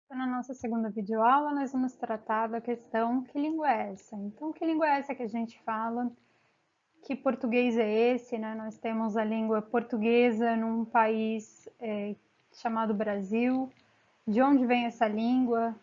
Então, na nossa segunda videoaula, nós vamos tratar da questão que língua é essa? Então, que língua é essa que a gente fala? Que português é esse, né? Nós temos a língua portuguesa num país chamado Brasil. De onde vem essa língua?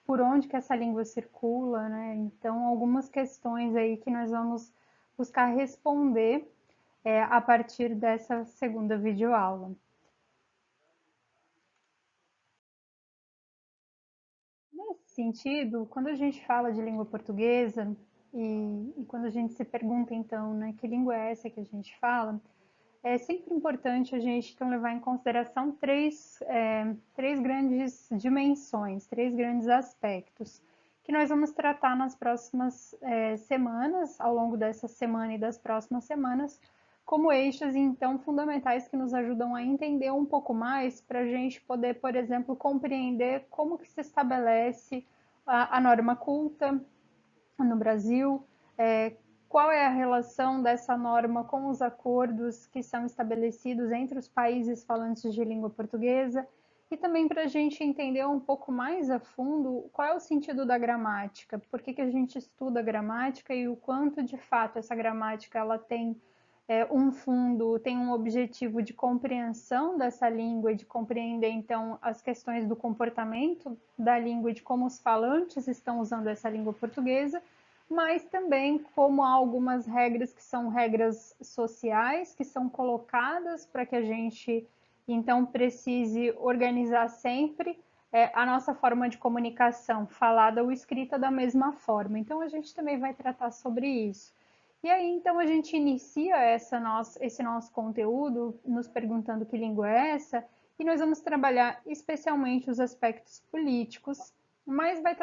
Por onde que essa língua circula, né? Então, algumas questões aí que nós vamos buscar responder a partir dessa segunda videoaula. Nesse sentido, quando a gente fala de língua portuguesa e quando a gente se pergunta, então, né, que língua é essa que a gente fala, é sempre importante a gente então, levar em consideração três grandes dimensões, três grandes aspectos, que nós vamos tratar nas próximas semanas, ao longo dessa semana e das próximas semanas, como eixos, então, fundamentais que nos ajudam a entender um pouco mais para a gente poder, por exemplo, compreender como que se estabelece a norma culta no Brasil, qual é a relação dessa norma com os acordos que são estabelecidos entre os países falantes de língua portuguesa, e também para a gente entender um pouco mais a fundo qual é o sentido da gramática, por que a gente estuda a gramática e o quanto de fato essa gramática ela tem um fundo, tem um objetivo de compreensão dessa língua e de compreender então as questões do comportamento da língua e de como os falantes estão usando essa língua portuguesa, mas também como há algumas regras que são regras sociais que são colocadas para que a gente então precise organizar sempre a nossa forma de comunicação, falada ou escrita da mesma forma. Então a gente também vai tratar sobre isso. E aí, então, a gente inicia esse nosso conteúdo nos perguntando que língua é essa, e nós vamos trabalhar especialmente os aspectos políticos, mas vai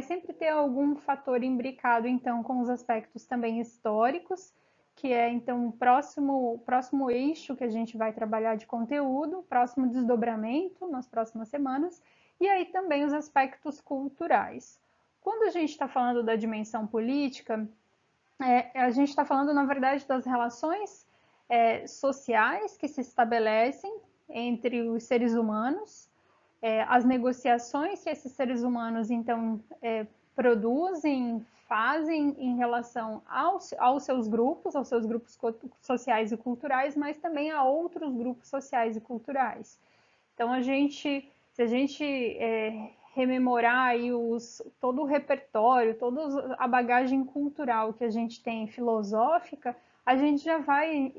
sempre ter algum fator imbricado, então, com os aspectos também históricos, que é, então, o próximo eixo que a gente vai trabalhar de conteúdo, próximo desdobramento nas próximas semanas, e aí também os aspectos culturais. Quando a gente está falando da dimensão política, a gente está falando, na verdade, das relações sociais que se estabelecem entre os seres humanos, as negociações que esses seres humanos, então, produzem, fazem em relação aos seus grupos sociais e culturais, mas também a outros grupos sociais e culturais. Então, se a gente rememorar aí todo o repertório, toda a bagagem cultural que a gente tem filosófica, a gente já vai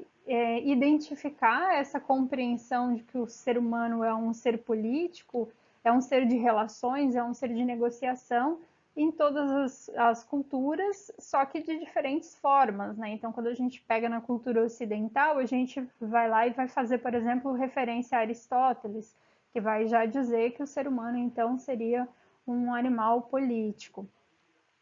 identificar essa compreensão de que o ser humano é um ser político, é um ser de relações, é um ser de negociação em todas as culturas, só que de diferentes formas, né? Então, quando a gente pega na cultura ocidental, a gente vai lá e vai fazer, por exemplo, referência a Aristóteles, que vai já dizer que o ser humano, então, seria um animal político.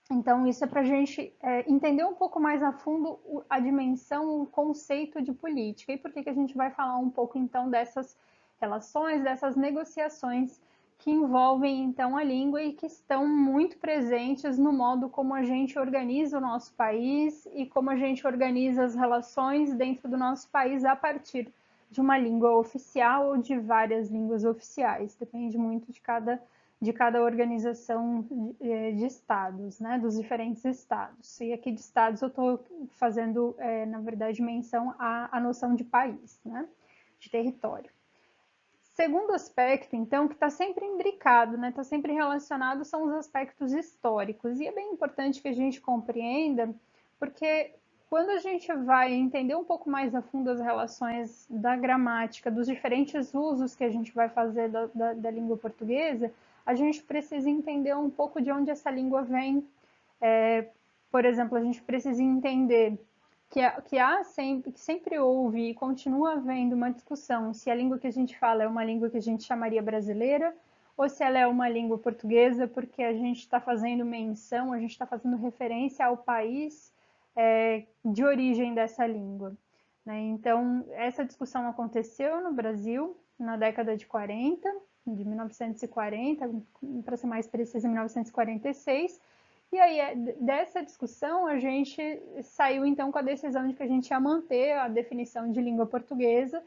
Então, isso é para a gente entender um pouco mais a fundo a dimensão, o conceito de política. E por que a gente vai falar um pouco, então, dessas relações, dessas negociações que envolvem, então, a língua e que estão muito presentes no modo como a gente organiza o nosso país e como a gente organiza as relações dentro do nosso país a partir de uma língua oficial ou de várias línguas oficiais. Depende muito de cada organização de estados, né, dos diferentes estados. E aqui de estados eu estou fazendo, na verdade, menção à noção de país, né, de território. Segundo aspecto, então, que está sempre imbricado, né, está sempre relacionado, são os aspectos históricos. E é bem importante que a gente compreenda, porque quando a gente vai entender um pouco mais a fundo as relações da gramática, dos diferentes usos que a gente vai fazer da língua portuguesa, a gente precisa entender um pouco de onde essa língua vem. Por exemplo, a gente precisa entender que sempre houve e continua havendo uma discussão se a língua que a gente fala é uma língua que a gente chamaria brasileira ou se ela é uma língua portuguesa, porque a gente está fazendo menção, a gente está fazendo referência ao país de origem dessa língua. Né? Então, essa discussão aconteceu no Brasil na década de 40, de 1940, para ser mais preciso, em 1946, e aí, dessa discussão, a gente saiu então com a decisão de que a gente ia manter a definição de língua portuguesa,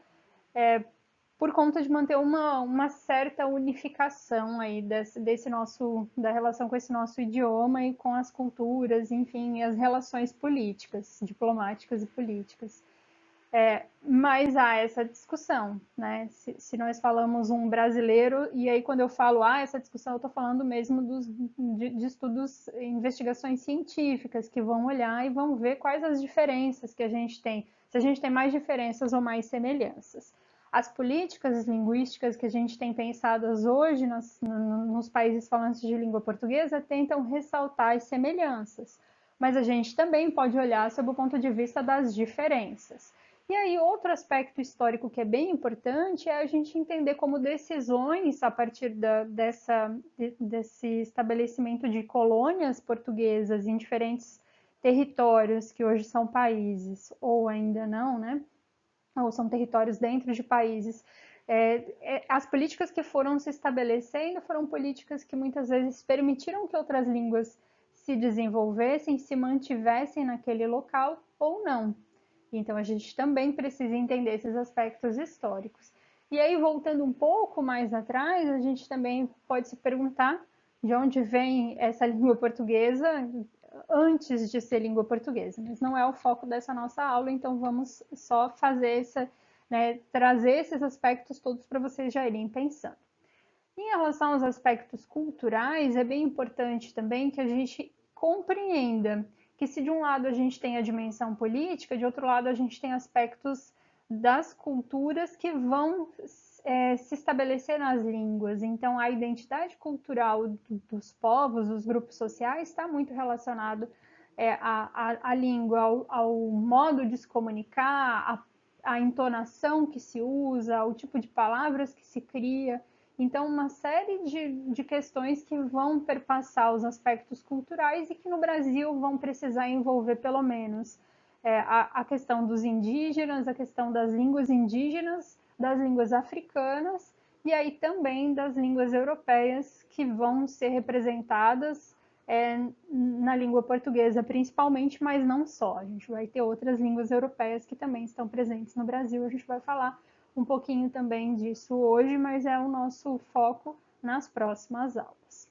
por conta de manter uma certa unificação aí desse nosso, da relação com esse nosso idioma e com as culturas, enfim, as relações políticas, diplomáticas e políticas. Mas há essa discussão, né? Se nós falamos um brasileiro, e aí quando eu falo essa discussão, eu estou falando mesmo de estudos, investigações científicas, que vão olhar e vão ver quais as diferenças que a gente tem, se a gente tem mais diferenças ou mais semelhanças. As políticas linguísticas que a gente tem pensadas hoje nos países falantes de língua portuguesa tentam ressaltar as semelhanças, mas a gente também pode olhar sob o ponto de vista das diferenças. E aí, outro aspecto histórico que é bem importante é a gente entender como decisões a partir desse estabelecimento de colônias portuguesas em diferentes territórios que hoje são países, ou ainda não, né? Ou são territórios dentro de países. As políticas que foram se estabelecendo foram políticas que muitas vezes permitiram que outras línguas se desenvolvessem, se mantivessem naquele local ou não. Então, a gente também precisa entender esses aspectos históricos. E aí, voltando um pouco mais atrás, a gente também pode se perguntar de onde vem essa língua portuguesa antes de ser língua portuguesa. Mas não é o foco dessa nossa aula, então vamos só fazer trazer esses aspectos todos para vocês já irem pensando. Em relação aos aspectos culturais, é bem importante também que a gente compreenda que se de um lado a gente tem a dimensão política, de outro lado a gente tem aspectos das culturas que vão se estabelecer nas línguas. Então, a identidade cultural dos povos, dos grupos sociais, está muito relacionado à língua, ao modo de se comunicar, à entonação que se usa, ao tipo de palavras que se cria. Então, uma série de questões que vão perpassar os aspectos culturais e que no Brasil vão precisar envolver pelo menos a questão dos indígenas, a questão das línguas indígenas, das línguas africanas e aí também das línguas europeias que vão ser representadas na língua portuguesa principalmente, mas não só. A gente vai ter outras línguas europeias que também estão presentes no Brasil, a gente vai falar um pouquinho também disso hoje, mas é o nosso foco nas próximas aulas.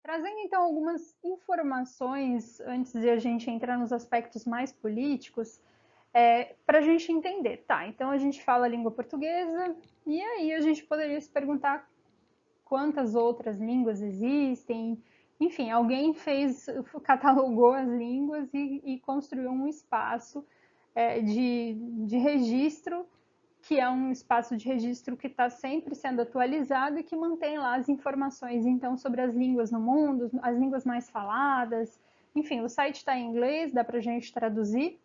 Trazendo então algumas informações antes de a gente entrar nos aspectos mais políticos, para a gente entender, tá? Então a gente fala a língua portuguesa e aí a gente poderia se perguntar quantas outras línguas existem. Enfim, alguém catalogou as línguas e construiu um espaço de registro, que é um espaço de registro que está sempre sendo atualizado e que mantém lá as informações, então, sobre as línguas no mundo, as línguas mais faladas. Enfim, o site está em inglês, dá para a gente traduzir,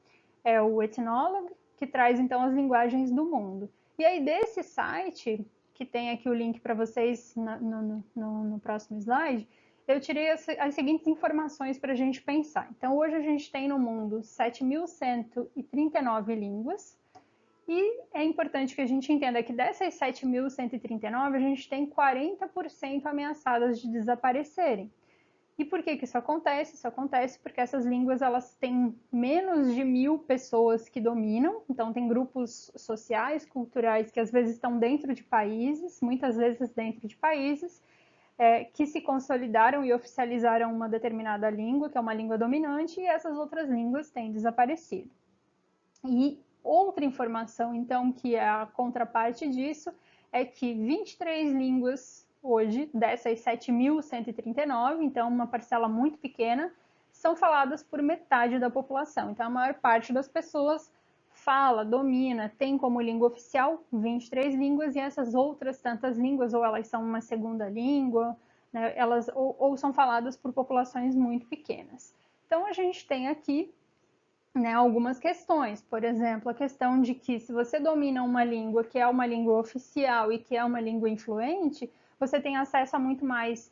é o Ethnologue, que traz, então, as linguagens do mundo. E aí, desse site, que tem aqui o link para vocês no próximo slide, eu tirei as seguintes informações para a gente pensar. Então, hoje a gente tem no mundo 7.139 línguas, e é importante que a gente entenda que dessas 7.139, a gente tem 40% ameaçadas de desaparecerem. E por que isso acontece? Isso acontece porque essas línguas elas têm menos de 1.000 pessoas que dominam, então tem grupos sociais, culturais que às vezes estão dentro de países, muitas vezes dentro de países, que se consolidaram e oficializaram uma determinada língua, que é uma língua dominante, e essas outras línguas têm desaparecido. E outra informação, então, que é a contraparte disso, é que 23 línguas hoje, dessas 7.139, então uma parcela muito pequena, são faladas por metade da população. Então, a maior parte das pessoas fala, domina, tem como língua oficial 23 línguas, e essas outras tantas línguas, ou elas são uma segunda língua, né, ou são faladas por populações muito pequenas. Então, a gente tem aqui algumas questões, por exemplo, a questão de que se você domina uma língua que é uma língua oficial e que é uma língua influente, você tem acesso a muito mais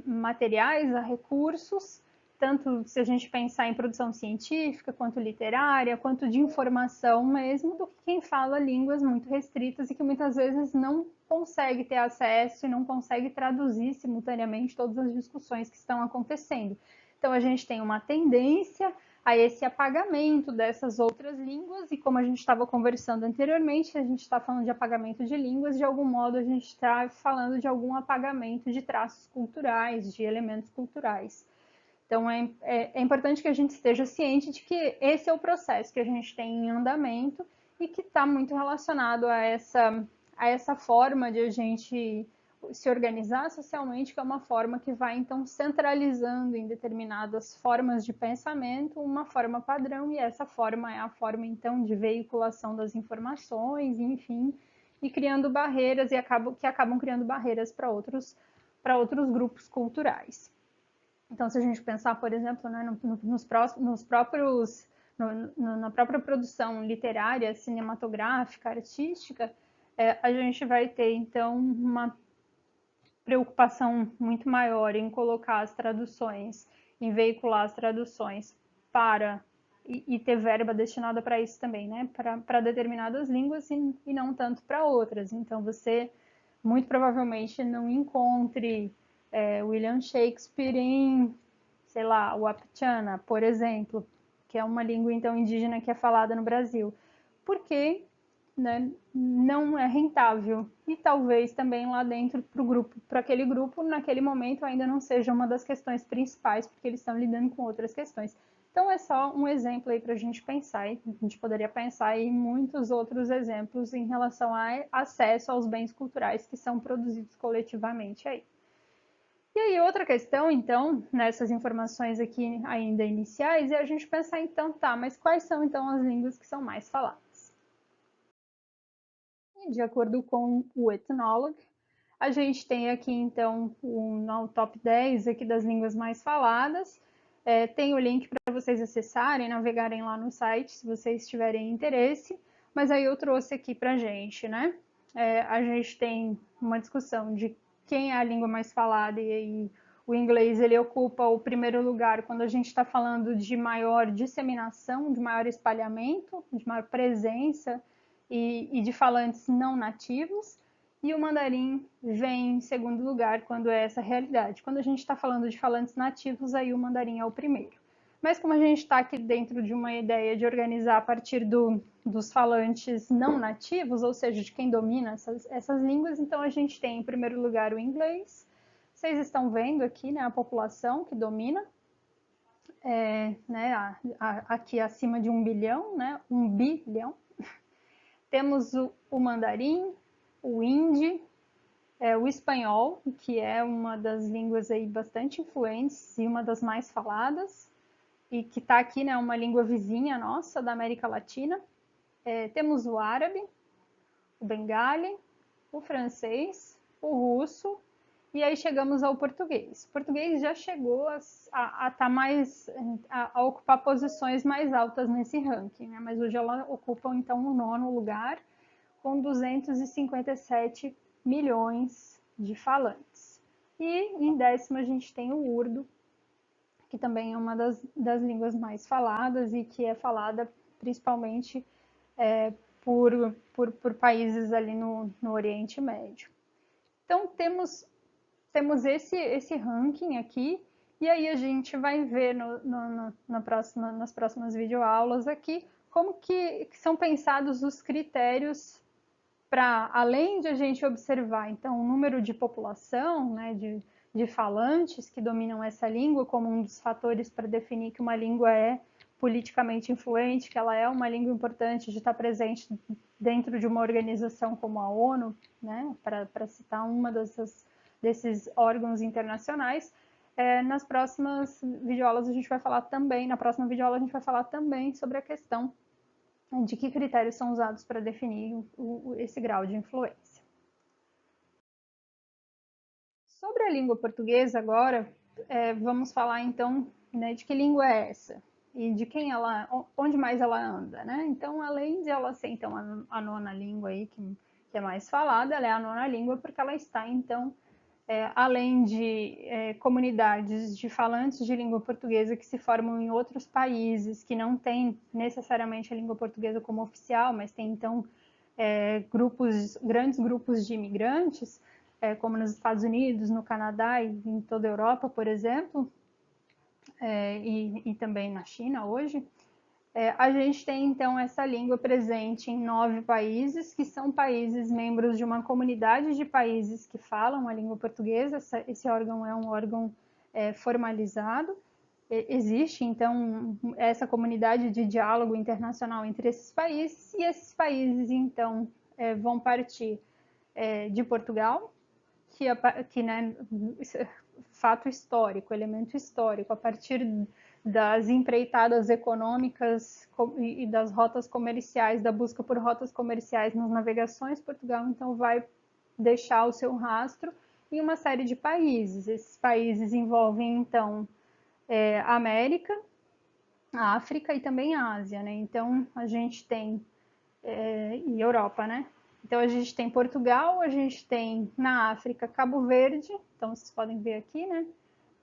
materiais, a recursos, tanto se a gente pensar em produção científica, quanto literária, quanto de informação mesmo, do que quem fala línguas muito restritas e que muitas vezes não consegue ter acesso e não consegue traduzir simultaneamente todas as discussões que estão acontecendo. Então, a gente tem uma tendência a esse apagamento dessas outras línguas, e como a gente estava conversando anteriormente, a gente está falando de apagamento de línguas, de algum modo a gente está falando de algum apagamento de traços culturais, de elementos culturais. Então é importante que a gente esteja ciente de que esse é o processo que a gente tem em andamento e que está muito relacionado a essa forma de a gente se organizar socialmente, que é uma forma que vai então centralizando em determinadas formas de pensamento uma forma padrão, e essa forma é a forma então de veiculação das informações, enfim, e criando barreiras que acabam criando barreiras para outros grupos culturais. Então, se a gente pensar, por exemplo, né, na própria produção literária, cinematográfica, artística, a gente vai ter, então, uma preocupação muito maior em colocar as traduções, em veicular as traduções para e ter verba destinada para isso também, né? Para determinadas línguas e não tanto para outras. Então, você muito provavelmente não encontre William Shakespeare em, sei lá, o Wapchana, por exemplo, que é uma língua então indígena que é falada no Brasil, porque, né, não é rentável e talvez também lá dentro para aquele grupo, naquele momento ainda não seja uma das questões principais, porque eles estão lidando com outras questões. Então é só um exemplo aí para a gente pensar, e a gente poderia pensar em muitos outros exemplos em relação a acesso aos bens culturais que são produzidos coletivamente aí. E aí, outra questão, então, nessas informações aqui ainda iniciais, é a gente pensar, então, tá, mas quais são, então, as línguas que são mais faladas? E, de acordo com o Ethnologue, a gente tem aqui, então, no top 10 aqui das línguas mais faladas. Tem o link para vocês acessarem, navegarem lá no site, se vocês tiverem interesse. Mas aí eu trouxe aqui para a gente, né? A gente tem uma discussão de quem é a língua mais falada e aí o inglês ele ocupa o primeiro lugar quando a gente está falando de maior disseminação, de maior espalhamento, de maior presença e de falantes não nativos. E o mandarim vem em segundo lugar quando é essa realidade. Quando a gente está falando de falantes nativos, aí o mandarim é o primeiro. Mas como a gente está aqui dentro de uma ideia de organizar a partir dos falantes não nativos, ou seja, de quem domina essas línguas, então a gente tem em primeiro lugar o inglês. Vocês estão vendo aqui, né, a população que domina, né, aqui acima de 1 bilhão, né, 1 bilhão. Temos o mandarim, o hindi, o espanhol, que é uma das línguas aí bastante influentes e uma das mais faladas, e que está aqui, né, uma língua vizinha nossa da América Latina. Temos o árabe, o bengali, o francês, o russo, e aí chegamos ao português. O português já chegou a ocupar posições mais altas nesse ranking, né? Mas hoje ela ocupa então o 9º lugar, com 257 milhões de falantes. E em 10º a gente tem o urdu, que também é uma das línguas mais faladas e que é falada principalmente por países ali no Oriente Médio. Então temos esse ranking aqui, e aí a gente vai ver nas próximas videoaulas aqui como que são pensados os critérios para, além de a gente observar, então, o número de população, né, de falantes que dominam essa língua como um dos fatores para definir que uma língua é politicamente influente, que ela é uma língua importante de estar presente dentro de uma organização como a ONU, né, para citar uma desses órgãos internacionais. Nas próximas videoaulas a gente vai falar também, na próxima videoaula a gente vai falar também sobre a questão de que critérios são usados para definir esse grau de influência. Sobre a língua portuguesa agora, vamos falar então, né, de que língua é essa e de quem ela, onde mais ela anda, né? Então, além de ela ser então a 9ª língua aí que é mais falada, ela é a 9ª língua porque ela está então além de comunidades de falantes de língua portuguesa que se formam em outros países, que não têm necessariamente a língua portuguesa como oficial, mas tem então grandes grupos de imigrantes, como nos Estados Unidos, no Canadá e em toda a Europa, por exemplo, e também na China hoje, a gente tem então essa língua presente em 9 países, que são países membros de uma comunidade de países que falam a língua portuguesa. Esse órgão é um órgão formalizado. Existe então essa comunidade de diálogo internacional entre esses países, e esses países então vão partir de Portugal, que né, fato histórico, elemento histórico, a partir das empreitadas econômicas e das rotas comerciais, da busca por rotas comerciais nas navegações, Portugal então vai deixar o seu rastro em uma série de países. Esses países envolvem então a América, a África e também a Ásia, né? Então a gente tem e Europa, né? Então a gente tem Portugal, a gente tem na África Cabo Verde, então vocês podem ver aqui, né,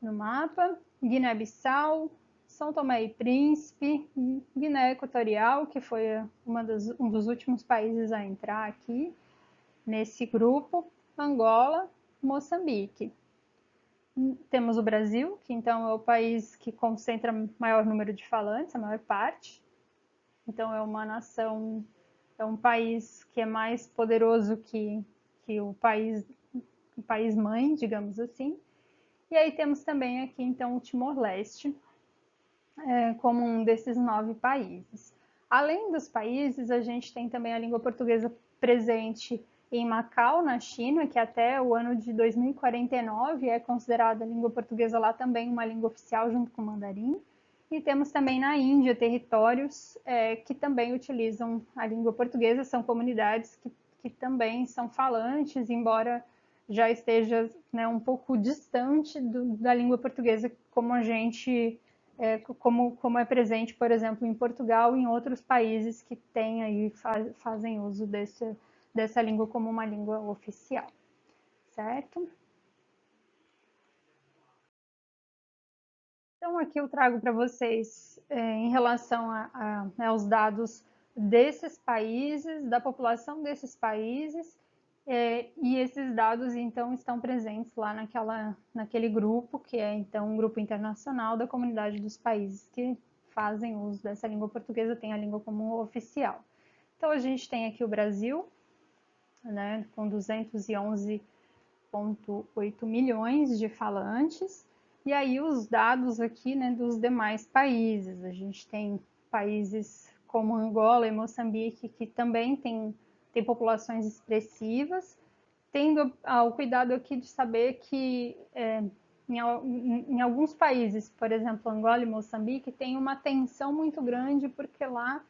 no mapa, Guiné-Bissau, São Tomé e Príncipe, Guiné Equatorial, que foi um dos últimos países a entrar aqui nesse grupo, Angola, Moçambique. Temos o Brasil, que então é o país que concentra maior número de falantes, a maior parte. Então é uma nação, é um país que é mais poderoso que o país mãe, digamos assim. E aí temos também aqui então o Timor-Leste como um desses 9 países. Além dos países, a gente tem também a língua portuguesa presente em Macau, na China, que até o ano de 2049 é considerada a língua portuguesa lá também uma língua oficial junto com o mandarim. E temos também na Índia territórios que também utilizam a língua portuguesa, são comunidades que também são falantes, embora já esteja né, um pouco distante da língua portuguesa, como a gente como é presente, por exemplo, em Portugal e em outros países que têm aí, fazem uso dessa língua como uma língua oficial, certo? Então, aqui eu trago para vocês, em relação aos dados desses países, da população desses países, e esses dados, então, estão presentes lá naquele grupo, que é, então, um grupo internacional da comunidade dos países que fazem uso dessa língua portuguesa, tem a língua como oficial. Então, a gente tem aqui o Brasil, né, com 211,8 milhões de falantes, e aí os dados aqui, né, dos demais países. A gente tem países como Angola e Moçambique que também tem populações expressivas, tendo o cuidado aqui de saber que em alguns países, por exemplo, Angola e Moçambique, tem uma tensão muito grande porque lá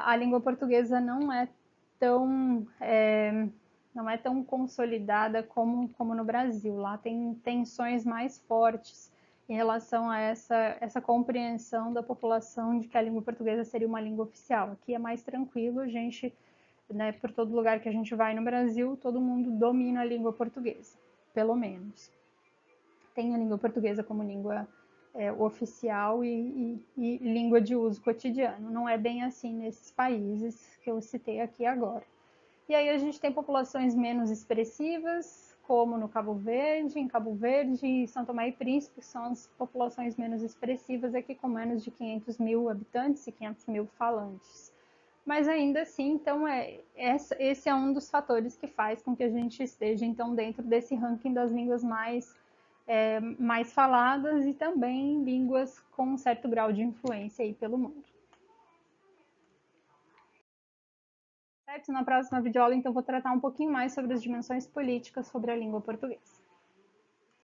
a língua portuguesa tão não é tão consolidada como no Brasil. Lá tem tensões mais fortes em relação a essa compreensão da população de que a língua portuguesa seria uma língua oficial. Aqui é mais tranquilo, a gente, né, por todo lugar que a gente vai no Brasil, todo mundo domina a língua portuguesa, pelo menos. Tem a língua portuguesa como língua oficial e língua de uso cotidiano. Não é bem assim nesses países que eu citei aqui agora. E aí a gente tem populações menos expressivas, como no Cabo Verde, em Cabo Verde e São Tomé e Príncipe, que são as populações menos expressivas aqui com menos de 500 mil habitantes e 500 mil falantes. Mas ainda assim, então, esse é um dos fatores que faz com que a gente esteja então dentro desse ranking das línguas mais faladas e também línguas com um certo grau de influência aí pelo mundo. Certo? Na próxima videoaula, então, vou tratar um pouquinho mais sobre as dimensões políticas sobre a língua portuguesa.